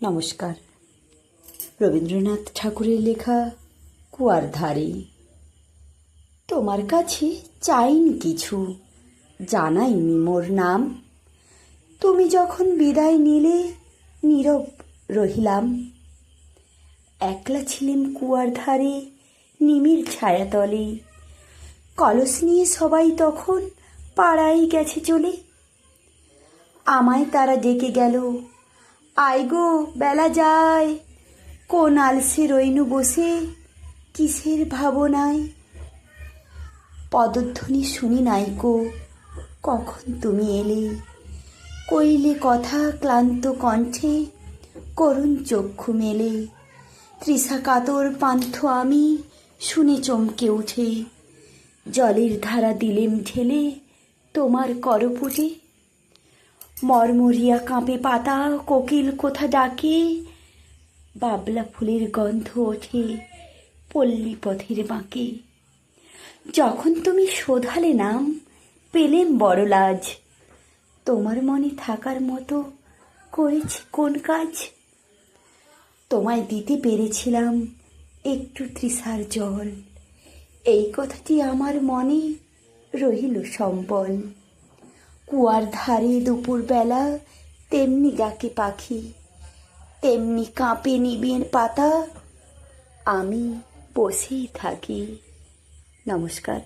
নমস্কার। রবীন্দ্রনাথ ঠাকুরের লেখা কুয়ার ধারে। তোমার কাছে চাইনি কিছু, জানাইনি মোর নাম। তুমি যখন বিদায় নিলে নীরব রহিলাম। একলা ছিলেম কুয়ার ধারে নিমির ছায়াতলে। কলস নিয়ে সবাই তখন পাড়ায় গেছে চলে। আমায় তারা ডেকে গেল, আয় গো বেলা যায়। কোন আলসে রইনু বসে কিসের ভাবনায়। পদধ্বনি শুনি নাইকো, কখন তুমি এলে। কইলে কথা ক্লান্ত কণ্ঠে, করুণ চক্ষু মেলে। তৃষা কাতর পান্থ আমি শুনে চমকে উঠে। জলের ধারা দিলেম ঢেলে তোমার করপুটে। মরমরিয়া কাঁপে পাতা, কোকিল কোথা ডাকে। বাবলা ফুলের গন্ধ ওঠে পল্লী পথের বাঁকে। যখন তুমি শোধালে নাম, পেলেম বড় লাজ। তোমার মনে থাকার মতো করেছি কোন কাজ। তোমায় দিতে পেরেছিলাম একটু তৃষার জল। এই কথাটি আমার মনে রহিল সম্বল। কুয়ার ধারে দুপুরবেলা তেমনি ডাকে পাখি, তেমনি কাঁপে নিবিড় পাতা। আমি বসেই থাকি। নমস্কার।